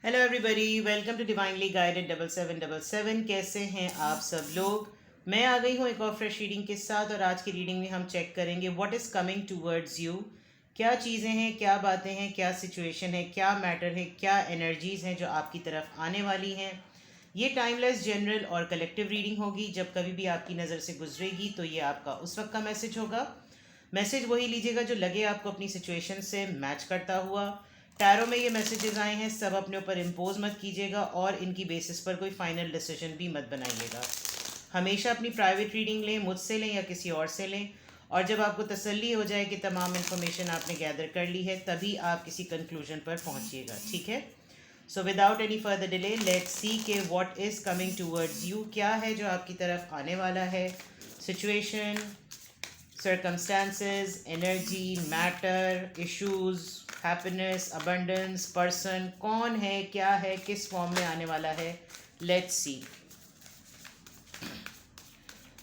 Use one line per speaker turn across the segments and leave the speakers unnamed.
Hello everybody, welcome to divinely guided 7777। कैसे हैं आप सब लोग। मैं आ गई हूँ एक और फ्रेश रीडिंग के साथ, और आज की रीडिंग में हम चेक करेंगे what is coming towards you. क्या चीज़ें हैं, क्या बातें हैं, क्या सिचुएशन है, क्या मैटर है, क्या एनर्जीज़ हैं जो आपकी तरफ आने वाली हैं। ये टाइमलेस, जनरल और कलेक्टिव रीडिंग होगी। जब कभी भी आपकी नज़र से गुजरेगी तो ये आपका उस वक्त का मैसेज होगा। मैसेज वही लीजिएगा जो लगे आपको अपनी सिचुएशन से मैच करता हुआ। टैरो में ये मैसेजेस आए हैं, सब अपने ऊपर इम्पोज मत कीजिएगा और इनकी बेसिस पर कोई फाइनल डिसीजन भी मत बनाइएगा। हमेशा अपनी प्राइवेट रीडिंग लें, मुझसे लें या किसी और से लें, और जब आपको तसल्ली हो जाए कि तमाम इन्फॉर्मेशन आपने गैदर कर ली है तभी आप किसी कंक्लूजन पर पहुंचिएगा, ठीक है। So without any further delay let's see के what is coming towards you. क्या है जो आपकी तरफ आने वाला है। Situation, circumstances, energy, matter, issues, happiness, abundance, person, कौन है, क्या है, किस फॉर्म में आने वाला है। Let's see.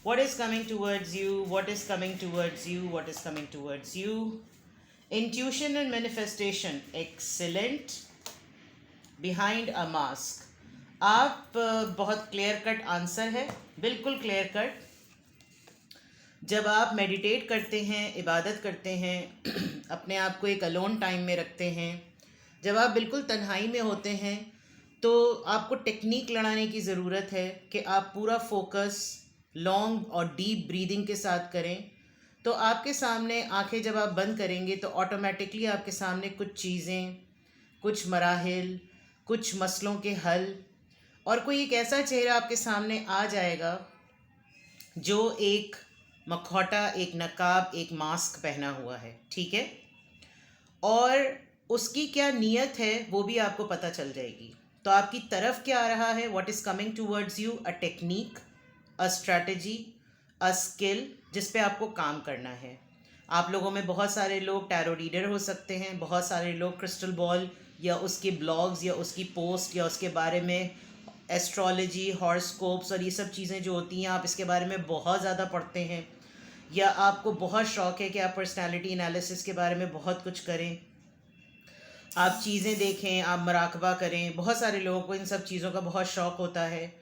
What is coming towards you? What is coming towards you? What is coming towards you? Intuition and manifestation. Excellent. Behind a mask. आप बहुत क्लियर कट आंसर है, बिल्कुल क्लियर कट। जब आप मेडिटेट करते हैं, इबादत करते हैं, अपने आप को एक अलोन टाइम में रखते हैं, जब आप बिल्कुल तन्हाई में होते हैं, तो आपको टेक्निक लगाने की ज़रूरत है कि आप पूरा फोकस लॉन्ग और डीप ब्रीदिंग के साथ करें। तो आपके सामने आंखें जब आप बंद करेंगे तो ऑटोमेटिकली आपके सामने कुछ चीज़ें, कुछ मराहिल, कुछ मसलों के हल और कोई एक ऐसा चेहरा आपके सामने आ जाएगा जो एक मखौटा, एक नकाब, एक मास्क पहना हुआ है, ठीक है। और उसकी क्या नीयत है वो भी आपको पता चल जाएगी। तो आपकी तरफ क्या आ रहा है, what is coming towards you, a technique, a strategy, a skill जिस पे आपको काम करना है। आप लोगों में बहुत सारे लोग टैरो रीडर हो सकते हैं, बहुत सारे लोग क्रिस्टल बॉल या उसके ब्लॉग्स या उसकी पोस्ट या उसके बारे में एस्ट्रोलॉजी, हॉरोस्कोप्स और ये सब चीज़ें जो होती हैं आप इसके बारे में बहुत ज़्यादा पढ़ते हैं, या आपको बहुत शौक़ है कि आप पर्सनालिटी एनालिसिस के बारे में बहुत कुछ करें, आप चीज़ें देखें, आप मराकबा करें। बहुत सारे लोगों को इन सब चीज़ों का बहुत शौक़ होता है।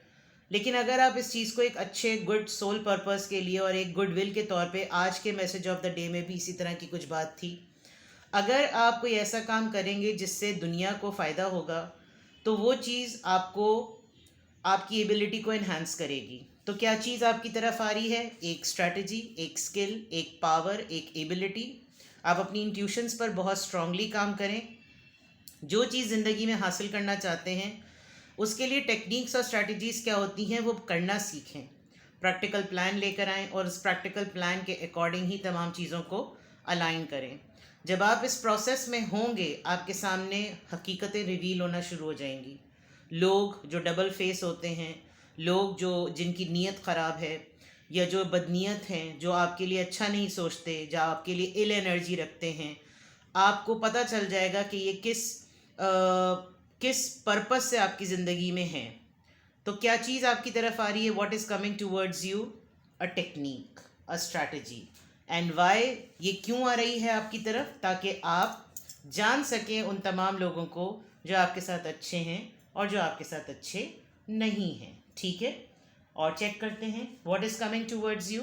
लेकिन अगर आप इस चीज़ को एक अच्छे गुड सोल पर्पस के लिए और एक गुड विल के तौर पे, आज के मैसेज ऑफ द डे में भी इसी तरह की कुछ बात थी, अगर आप कोई ऐसा काम करेंगे जिससे दुनिया को फ़ायदा होगा तो वो चीज़ आपको आपकी एबिलिटी को इन्हांस करेगी। तो क्या चीज़ आपकी तरफ आ रही है, एक स्ट्रैटेजी, एक स्किल, एक पावर, एक एबिलिटी। आप अपनी इंट्यूशंस पर बहुत स्ट्रांगली काम करें। जो चीज़ ज़िंदगी में हासिल करना चाहते हैं उसके लिए टेक्निक्स और स्ट्रैटेजीज़ क्या होती हैं वो करना सीखें। प्रैक्टिकल प्लान लेकर आएँ और उस प्रैक्टिकल प्लान के अकॉर्डिंग ही तमाम चीज़ों को अलाइन करें। जब आप इस प्रोसेस में होंगे आपके सामने हकीकतें रिवील होना शुरू हो जाएंगी। लोग जो डबल फेस होते हैं, लोग जो जिनकी नीयत ख़राब है या जो बदनीयत हैं, जो आपके लिए अच्छा नहीं सोचते, जो आपके लिए इल एनर्जी रखते हैं, आपको पता चल जाएगा कि ये किस पर्पस से आपकी ज़िंदगी में है। तो क्या चीज़ आपकी तरफ आ रही है, what is coming towards you, a technique, a strategy, and why, ये क्यों आ रही है आपकी तरफ, ताकि आप जान सकें उन तमाम लोगों को जो आपके साथ अच्छे हैं और जो आपके साथ अच्छे नहीं हैं, ठीक है। और चेक करते हैं what is coming towards you,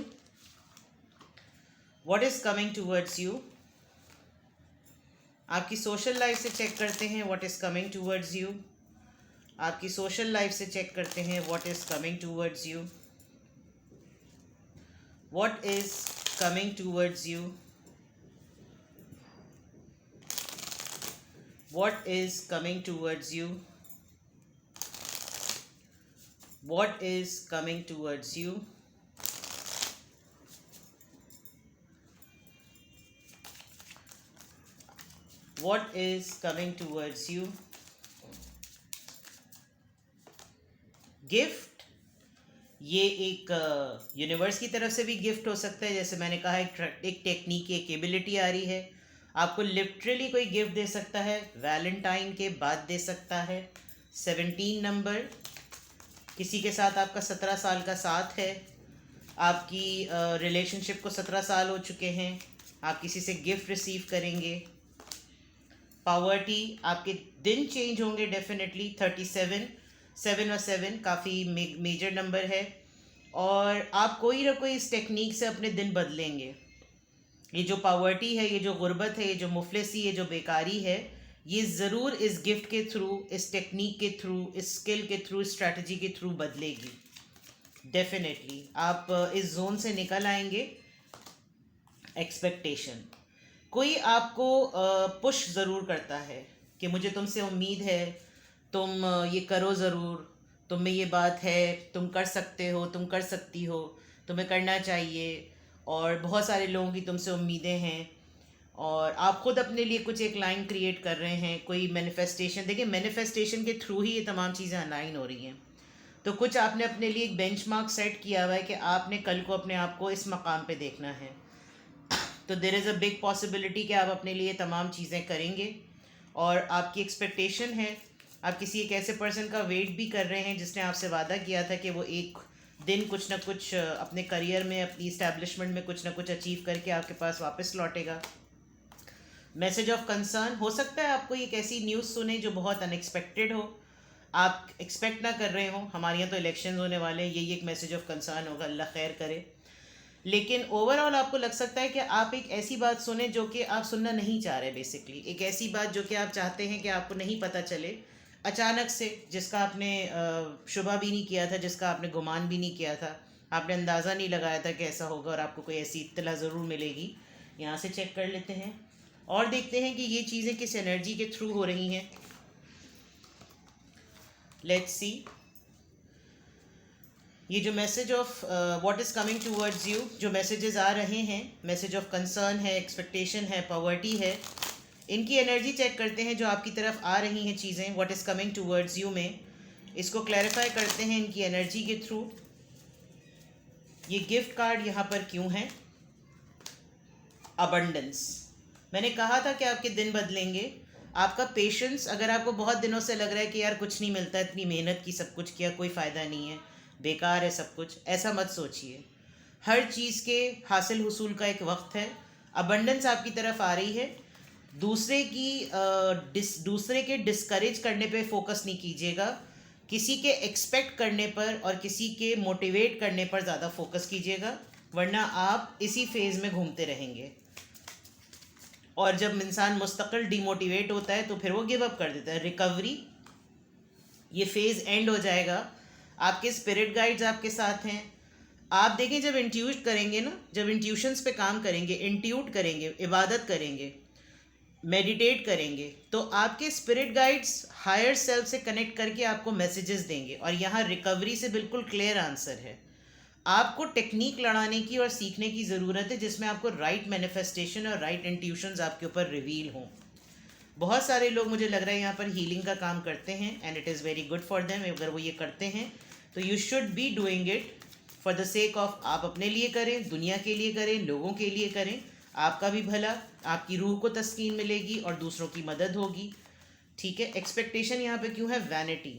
what is coming towards you. आपकी सोशल लाइफ से चेक करते हैं what is coming towards you. आपकी सोशल लाइफ से चेक करते हैं what is coming towards you, what is coming towards you, what is coming towards you, what is coming towards you, what is coming towards you. Gift, ये एक universe की तरफ से भी गिफ्ट हो सकता है। जैसे मैंने कहा एक टेक्निक, एक एबिलिटी आ रही है, आपको लिटरली कोई गिफ्ट दे सकता है, वैलेंटाइन के बाद दे सकता है। 17 नंबर, किसी के साथ आपका 17 साल का साथ है, आपकी रिलेशनशिप को 17 साल हो चुके हैं, आप किसी से गिफ्ट रिसीव करेंगे। पावर्टी, आपके दिन चेंज होंगे डेफिनेटली। 37, 7 और 7 काफ़ी मेजर नंबर है, और आप कोई ना कोई इस टेक्निक से अपने दिन बदलेंगे। ये जो पावर्टी है, ये जो गुर्बत है, ये जो मुफलिसी, ये जो बेकारी है, ये ज़रूर इस गिफ्ट के थ्रू, इस टेक्निक के थ्रू, इस स्किल के थ्रू, इस स्ट्रैटेजी के थ्रू बदलेगी। डेफिनेटली आप इस जोन से निकल आएंगे। एक्सपेक्टेशन, कोई आपको पुश ज़रूर करता है कि मुझे तुमसे उम्मीद है, तुम ये करो ज़रूर, तुम में ये बात है, तुम कर सकते हो, तुम कर सकती हो, तुम्हें करना चाहिए, और बहुत सारे लोगों की तुमसे उम्मीदें हैं, और आप खुद अपने लिए कुछ एक लाइन क्रिएट कर रहे हैं, कोई मैनिफेस्टेशन। देखिए, मैनिफेस्टेशन के थ्रू ही ये तमाम चीज़ें अलाइन हो रही हैं। तो कुछ आपने अपने लिए एक बेंचमार्क सेट किया हुआ है कि आपने कल को अपने आप को इस मकाम पे देखना है। तो there is a big possibility कि आप अपने लिए तमाम चीज़ें करेंगे, और आपकी एक्सपेक्टेशन है, आप किसी एक ऐसे पर्सन का वेट भी कर रहे हैं जिसने आपसे वादा किया था कि वो एक दिन कुछ ना कुछ अपने करियर में, अपनी इस्टेब्लिशमेंट में कुछ ना कुछ अचीव करके आपके पास वापस लौटेगा। मैसेज ऑफ कंसर्न, हो सकता है आपको एक ऐसी न्यूज़ सुने जो बहुत अनएक्सपेक्टेड हो, आप एक्सपेक्ट ना कर रहे हो। हमारे यहाँ तो इलेक्शंस होने वाले हैं, यही एक मैसेज ऑफ कंसर्न होगा, अल्लाह खैर करे। लेकिन ओवरऑल आपको लग सकता है कि आप एक ऐसी बात सुने जो कि आप सुनना नहीं चाह रहे। बेसिकली एक ऐसी बात जो कि आप चाहते हैं कि आपको नहीं पता चले, अचानक से, जिसका आपने शुबा भी नहीं किया था, जिसका आपने गुमान भी नहीं किया था, आपने अंदाज़ा नहीं लगाया था कि ऐसा होगा, और आपको कोई ऐसी इत्तला ज़रूर मिलेगी। यहाँ से चेक कर लेते हैं और देखते हैं कि ये चीज़ें किस एनर्जी के थ्रू हो रही हैं। लेट्स सी, ये जो message of what is coming towards you, जो मैसेजेस आ रहे हैं, मैसेज ऑफ कंसर्न है, एक्सपेक्टेशन है, पॉवर्टी है, इनकी एनर्जी चेक करते हैं जो आपकी तरफ आ रही हैं चीज़ें what is coming towards you में। इसको क्लैरिफाई करते हैं इनकी एनर्जी के थ्रू। ये गिफ्ट कार्ड यहाँ पर क्यों है? अबंडेंस, मैंने कहा था कि आपके दिन बदलेंगे। आपका पेशेंस, अगर आपको बहुत दिनों से लग रहा है कि यार कुछ नहीं मिलता, इतनी मेहनत की, सब कुछ किया, कोई फ़ायदा नहीं है, बेकार है सब कुछ, ऐसा मत सोचिए। हर चीज़ के हासिल हुसूल का एक वक्त है। अबंडेंस आपकी तरफ आ रही है। दूसरे के डिस्करेज करने पे फोकस नहीं कीजिएगा, किसी के एक्सपेक्ट करने पर और किसी के मोटिवेट करने पर ज़्यादा फोकस कीजिएगा, वरना आप इसी फेज़ में घूमते रहेंगे। और जब इंसान मुस्तकिल डिमोटिवेट होता है तो फिर वो गिव अप कर देता है। रिकवरी, ये फेज़ एंड हो जाएगा। आपके स्पिरिट गाइड्स आपके साथ हैं। आप देखें, जब इंट्यूट करेंगे ना, जब इंट्यूशंस पे काम करेंगे, इंट्यूट करेंगे, इबादत करेंगे, मेडिटेट करेंगे, तो आपके स्पिरिट गाइड्स हायर सेल्फ से कनेक्ट करके आपको मैसेजेस देंगे। और यहाँ रिकवरी से बिल्कुल क्लियर आंसर है। आपको टेक्निक लड़ाने की और सीखने की ज़रूरत है जिसमें आपको राइट मैनिफेस्टेशन और राइट इंट्यूशंस आपके ऊपर रिवील हों। बहुत सारे लोग, मुझे लग रहा है, यहाँ पर हीलिंग का काम करते हैं, and it is very good for them. अगर वो ये करते हैं तो you should be doing it for the sake of, आप अपने लिए करें, दुनिया के लिए करें, लोगों के लिए करें, आपका भी भला, आपकी रूह को तस्कीन मिलेगी और दूसरों की मदद होगी। ठीक है। एक्सपेक्टेशन यहाँ पे क्यों है? वैनिटी।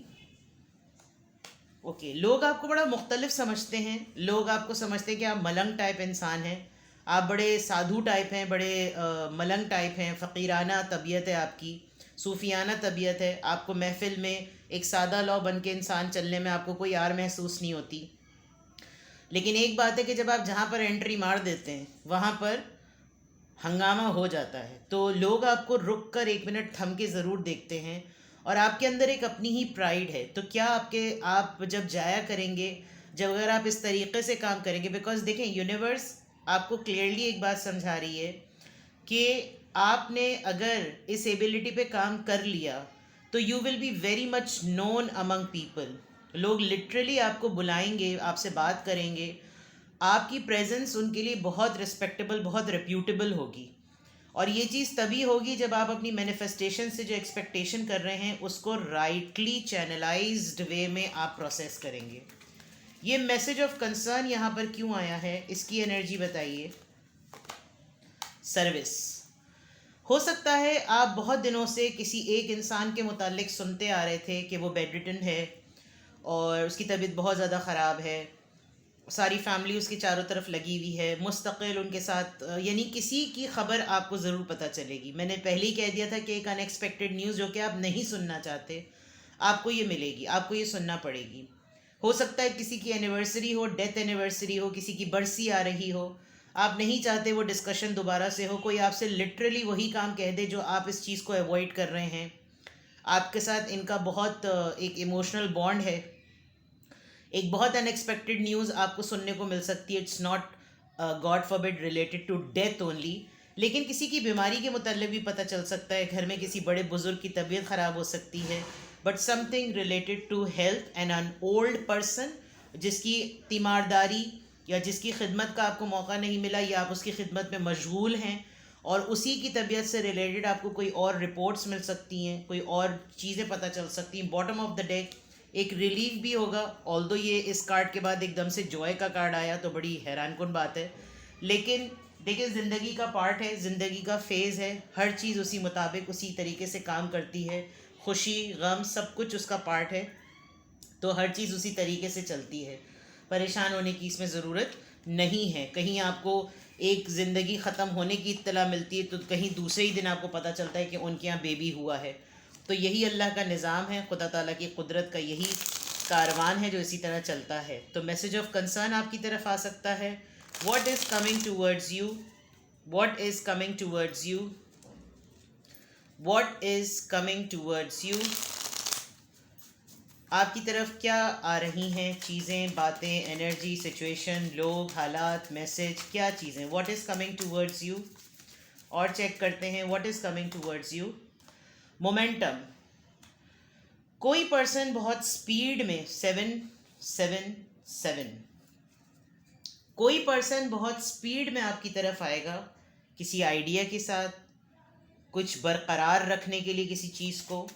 ओके, लोग आपको बड़ा मुख्तलिफ समझते हैं। लोग आपको समझते हैं कि आप मलंग टाइप इंसान हैं, आप बड़े साधु टाइप हैं, बड़े मलंग टाइप हैं, फ़कीराना तबीयत है आपकी, सूफियाना तबीयत है। आपको महफिल में एक सादा लौ बन के इंसान चलने में आपको कोई यार महसूस नहीं होती। लेकिन एक बात है कि जब आप जहाँ पर एंट्री मार देते हैं वहाँ पर हंगामा हो जाता है। तो लोग आपको रुक कर 1 मिनट थम के ज़रूर देखते हैं, और आपके अंदर एक अपनी ही प्राइड है। तो क्या आप जब जाया करेंगे, जब अगर आप इस तरीके से काम करेंगे, बिकॉज देखें, यूनिवर्स आपको क्लियरली एक बात समझा रही है कि आपने अगर इस एबिलिटी पे काम कर लिया तो you will be very much known among people. लोग लिटरली आपको बुलाएंगे, आपसे बात करेंगे, आपकी प्रेजेंस उनके लिए बहुत रिस्पेक्टेबल, बहुत रेप्यूटेबल होगी। और ये चीज़ तभी होगी जब आप अपनी मैनिफेस्टेशन से जो एक्सपेक्टेशन कर रहे हैं उसको राइटली चैनलाइज्ड वे में आप प्रोसेस करेंगे। ये मैसेज ऑफ कंसर्न यहाँ पर क्यों आया है, इसकी एनर्जी बताइए। सर्विस, हो सकता है आप बहुत दिनों से किसी एक इंसान के मुतालिक सुनते आ रहे थे कि वो बेड रिटन है और उसकी तबीयत बहुत ज़्यादा ख़राब है, सारी फैमिली उसके चारों तरफ लगी हुई है, मुस्तकिल उनके साथ, यानी किसी की खबर आपको ज़रूर पता चलेगी। मैंने पहले ही कह दिया था कि एक अनएक्सपेक्टेड न्यूज़ जो कि आप नहीं सुनना चाहते, आपको ये मिलेगी, आपको ये सुनना पड़ेगी। हो सकता है किसी की एनिवर्सरी हो, डेथ एनिवर्सरी हो, किसी की बरसी आ रही हो, आप नहीं चाहते वो डिस्कशन दोबारा से हो, कोई आपसे लिटरली वही काम कह दे जो आप इस चीज़ को अवॉइड कर रहे हैं, आपके साथ इनका बहुत एक इमोशनल बॉन्ड है, एक बहुत अनएक्सपेक्टेड न्यूज़ आपको सुनने को मिल सकती है। It's not god forbid related to death only, लेकिन किसी की बीमारी के मुताल्लिक भी पता चल सकता है, घर में किसी बड़े बुजुर्ग की तबीयत ख़राब हो सकती है, but something related to health and an old person जिसकी तीमारदारी या जिसकी खिदमत का आपको मौका नहीं मिला या आप उसकी खिदमत में मशगूल हैं और उसी की तबीयत से रिलेटेड आपको कोई और रिपोर्ट्स मिल सकती हैं, कोई और चीज़ें पता चल सकती हैं। बॉटम ऑफ द डे एक रिलीफ भी होगा। ऑल्दो ये इस कार्ड के बाद एकदम से जॉय का कार्ड आया तो बड़ी हैरानकुन बात है, लेकिन देखिए ज़िंदगी का पार्ट है, ज़िंदगी का फेज़ है, हर चीज़ उसी मुताबिक उसी तरीके से काम करती है, खुशी गम सब कुछ उसका पार्ट है, तो हर चीज़ उसी तरीके से चलती है। परेशान होने की इसमें ज़रूरत नहीं है। कहीं आपको एक ज़िंदगी ख़त्म होने की इत्तला मिलती है तो कहीं दूसरे ही दिन आपको पता चलता है कि उनके यहाँ बेबी हुआ है। तो यही अल्लाह का निज़ाम है, खुदा ताला की कुदरत का यही कारवान है जो इसी तरह चलता है। तो मैसेज ऑफ कंसर्न आपकी तरफ आ सकता है। What is coming towards you, what is coming towards you, what is coming towards you. आपकी तरफ क्या आ रही हैं चीज़ें, बातें, एनर्जी, सिचुएशन, लोग, हालात, मैसेज, क्या चीज़ें, what is coming towards you. और चेक करते हैं what is coming towards you. Momentum, कोई पर्सन बहुत स्पीड में 777, कोई पर्सन बहुत स्पीड में आपकी तरफ आएगा किसी आइडिया के साथ, कुछ बरकरार रखने के लिए किसी चीज़ को,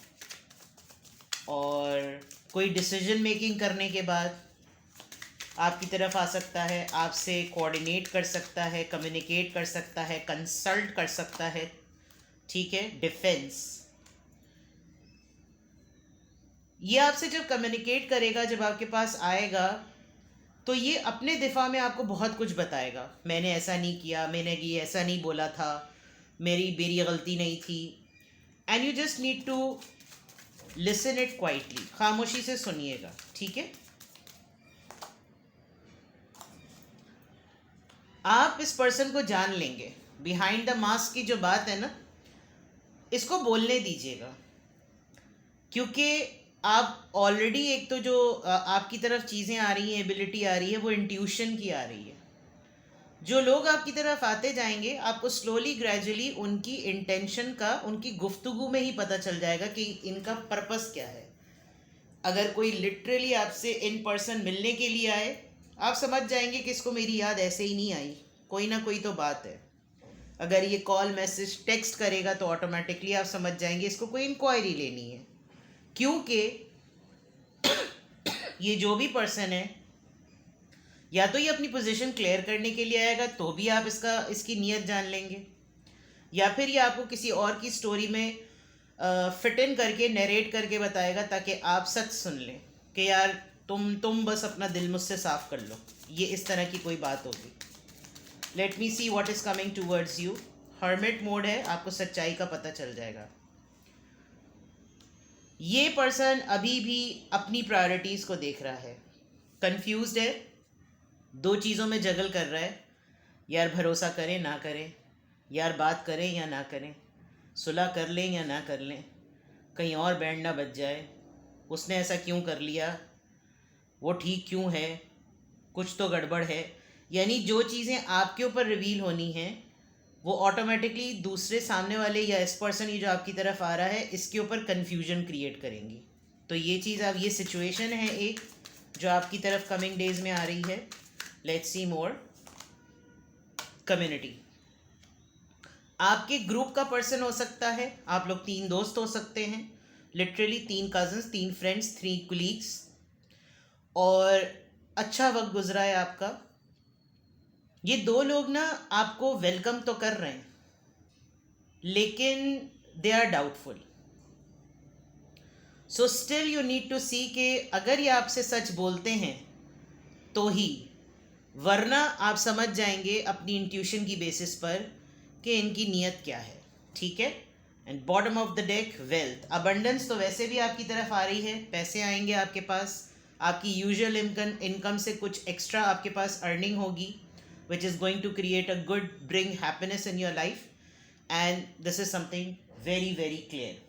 और कोई डिसीजन मेकिंग करने के बाद आपकी तरफ आ सकता है, आपसे कोऑर्डिनेट कर सकता है, कम्युनिकेट कर सकता है, कंसल्ट कर सकता है, ठीक है। डिफेंस, ये आपसे जब कम्युनिकेट करेगा, जब आपके पास आएगा तो ये अपने दिफा में आपको बहुत कुछ बताएगा। मैंने ऐसा नहीं किया, मैंने ये ऐसा नहीं बोला था, मेरी गलती नहीं थी। And you just need to listen it quietly, खामोशी से सुनिएगा, ठीक है। आप इस पर्सन को जान लेंगे। बिहाइंड द मास्क की जो बात है ना, इसको बोलने दीजिएगा, क्योंकि आप ऑलरेडी एक तो जो आपकी तरफ चीज़ें आ रही हैं, एबिलिटी आ रही है, वो इंट्यूशन की आ रही है। जो लोग आपकी तरफ आते जाएंगे आपको स्लोली ग्रेजुअली उनकी इंटेंशन का, उनकी गुफ्तगू में ही पता चल जाएगा कि इनका पर्पस क्या है। अगर कोई लिटरली आपसे इन पर्सन मिलने के लिए आए, आप समझ जाएंगे कि इसको मेरी याद ऐसे ही नहीं आई, कोई ना कोई तो बात है। अगर ये कॉल, मैसेज, टेक्स्ट करेगा तो ऑटोमेटिकली आप समझ जाएंगे इसको कोई इंक्वायरी लेनी है, क्योंकि ये जो भी पर्सन है, या तो ये अपनी पोजीशन क्लियर करने के लिए आएगा तो भी आप इसकी नीयत जान लेंगे, या फिर ये आपको किसी और की स्टोरी में फिट इन करके नरेट करके बताएगा ताकि आप सच सुन लें कि यार तुम बस अपना दिल मुझसे साफ कर लो। ये इस तरह की कोई बात होगी। Let me see what is coming towards you. Hermit mode है, आपको सच्चाई का पता चल जाएगा। ये पर्सन अभी भी अपनी प्रायोरिटीज़ को देख रहा है, कंफ्यूज्ड है, दो चीज़ों में जगल कर रहा है, यार भरोसा करें ना करें, यार बात करें या ना करें, सुलह कर लें या ना कर लें, कहीं और बैंड ना बज जाए, उसने ऐसा क्यों कर लिया, वो ठीक क्यों है, कुछ तो गड़बड़ है। यानी जो चीज़ें आपके ऊपर रिवील होनी हैं वो ऑटोमेटिकली दूसरे सामने वाले या इस पर्सन ये जो आपकी तरफ आ रहा है इसके ऊपर कन्फ्यूजन क्रिएट करेंगी। तो ये चीज़, अब ये सिचुएशन है एक जो आपकी तरफ कमिंग डेज में आ रही है। Let's see more. कम्युनिटी, आपके ग्रुप का पर्सन हो सकता है, आप लोग 3 दोस्त हो सकते हैं, लिटरली 3 कज़न्स, 3 फ्रेंड्स, 3 कुलीग्स, और अच्छा वक्त गुजरा है आपका। ये 2 लोग ना आपको वेलकम तो कर रहे हैं लेकिन they are doubtful. So still you need to see कि अगर ये आपसे सच बोलते हैं तो ही, वरना आप समझ जाएंगे अपनी इंट्यूशन की बेसिस पर कि इनकी नीयत क्या है, ठीक है। And bottom of the deck wealth, abundance तो वैसे भी आपकी तरफ आ रही है, पैसे आएंगे आपके पास, आपकी यूजुअल इनकम से कुछ एक्स्ट्रा आपके पास अर्निंग होगी, which is going to create a good bring happiness in your life, and this is something very very clear.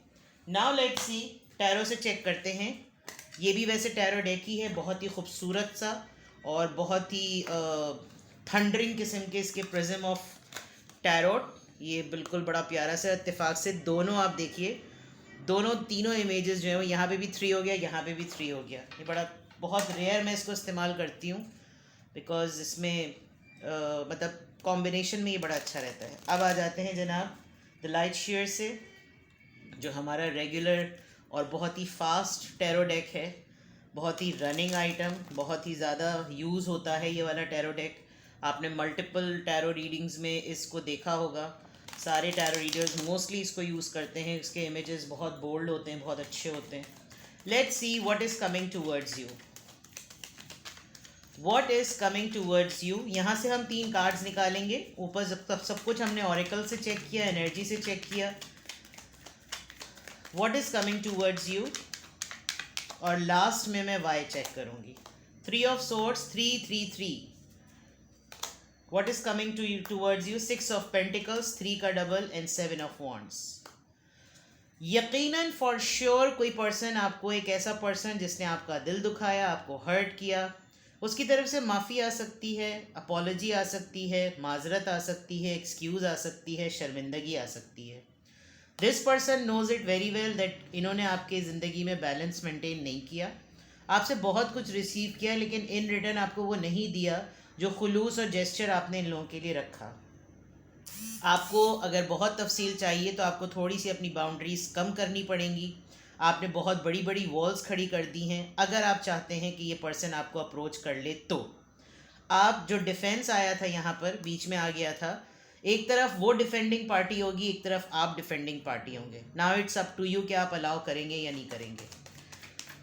Now let's see, tarot से चेक करते हैं। ये भी वैसे टैरो डेक ही है, बहुत ही खूबसूरत सा और बहुत ही थंडरिंग किस्म के इसके प्रिज्म ऑफ टैरोट। ये बिल्कुल बड़ा प्यारा सा, इत्तेफाक से दोनों आप देखिए, दोनों तीनों इमेजेस जो है वो यहाँ पे भी 3 हो गया, यहाँ पे भी 3 हो गया। ये बड़ा बहुत रेयर मैं इसको इस्तेमाल करती हूँ बिकॉज इसमें मतलब कॉम्बिनेशन में ये बड़ा अच्छा रहता है। अब आ जाते हैं जनाब द लाइट शेयर से, जो हमारा रेगुलर और बहुत ही फास्ट टैरो डेक है, बहुत ही रनिंग आइटम, बहुत ही ज़्यादा यूज़ होता है ये वाला टैरो डेक। आपने मल्टीपल टैरो रीडिंग्स में इसको देखा होगा, सारे टैरो रीडर्स मोस्टली इसको यूज़ करते हैं। इसके इमेजेस बहुत बोल्ड होते हैं, बहुत अच्छे होते हैं। Let's see what is coming towards you, what is coming towards you. यहाँ से हम 3 कार्ड्स निकालेंगे। ऊपर सब कुछ हमने ऑरेकल से चेक किया, एनर्जी से चेक किया। What is coming towards you, और लास्ट में मैं वाई चेक करूँगी। 3 of swords, 3 3 3। What is coming towards you, 6 of pentacles, 3 का डबल एंड 7 ऑफ वॉन्ड्स। यकीनन फॉर श्योर कोई पर्सन, आपको एक ऐसा पर्सन जिसने आपका दिल दुखाया, आपको हर्ट किया, उसकी तरफ से माफ़ी आ सकती है, अपॉलॉजी आ सकती है, माजरत आ सकती है, एक्सक्यूज़ आ सकती है, शर्मिंदगी आ सकती है। This person knows it very well that इन्होंने आपके ज़िंदगी में बैलेंस मेंटेन नहीं किया, आपसे बहुत कुछ रिसीव किया लेकिन इन रिटर्न आपको वो नहीं दिया जो खुलूस और जेस्चर आपने इन लोगों के लिए रखा। आपको अगर बहुत तफसील चाहिए तो आपको थोड़ी सी अपनी बाउंड्रीज़ कम करनी पड़ेंगी। आपने बहुत बड़ी बड़ी वॉल्स खड़ी कर दी हैं अगर आप चाहते हैं कि ये पर्सन आपको अप्रोच कर ले। तो आप जो डिफेंस आया था यहाँ पर बीच में आ गया था, एक तरफ वो डिफेंडिंग पार्टी होगी, एक तरफ आप डिफेंडिंग पार्टी होंगे। Now it's up to you कि आप अलाउ करेंगे या नहीं करेंगे।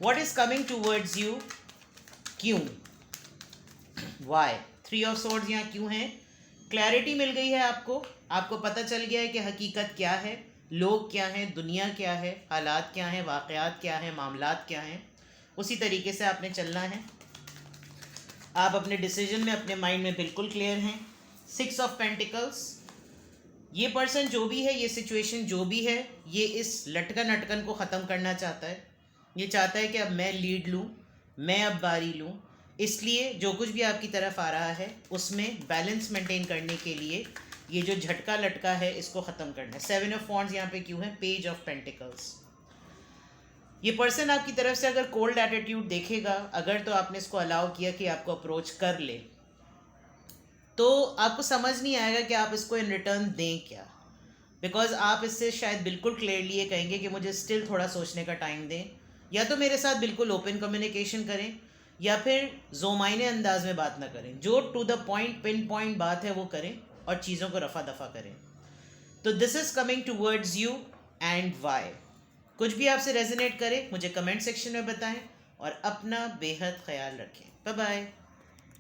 What is coming towards you, क्यों, वाई। 3 ऑफ सोर्ड्स यहाँ क्यों हैं, क्लैरिटी मिल गई है आपको, आपको पता चल गया है कि हकीकत क्या है, लोग क्या हैं, दुनिया क्या है, हालात क्या हैं, वाक़यात क्या हैं, मामलात क्या हैं। उसी तरीके से आपने चलना है। आप अपने डिसीजन में, अपने माइंड में बिल्कुल क्लियर हैं। 6 ऑफ पेंटिकल्स, ये पर्सन जो भी है, ये सिचुएशन जो भी है, ये इस लटकन अटकन को ख़त्म करना चाहता है। ये चाहता है कि अब मैं लीड लूँ, मैं अब बारी लूँ। इसलिए जो कुछ भी आपकी तरफ आ रहा है उसमें बैलेंस मेंटेन करने के लिए ये जो झटका लटका है इसको ख़त्म करना है। 7 ऑफ वॉन्ड्स यहाँ पे क्यों है, पेज ऑफ पेंटिकल्स। ये पर्सन आपकी तरफ से अगर कोल्ड एटीट्यूड देखेगा, अगर तो आपने इसको अलाउ किया कि आपको अप्रोच कर ले, तो आपको समझ नहीं आएगा कि आप इसको इन रिटर्न दें क्या। बिकॉज आप इससे शायद बिल्कुल क्लियरली ये कहेंगे कि मुझे स्टिल थोड़ा सोचने का टाइम दें, या तो मेरे साथ बिल्कुल ओपन कम्युनिकेशन करें, या फिर ज़ोमाइने अंदाज में बात ना करें, जो to the point pin point बात है वो करें और चीज़ों को रफ़ा दफ़ा करें। तो this is coming towards you and why. कुछ भी आपसे रेजोनेट करे मुझे कमेंट सेक्शन में बताएं और अपना बेहद ख्याल रखें। Bye bye.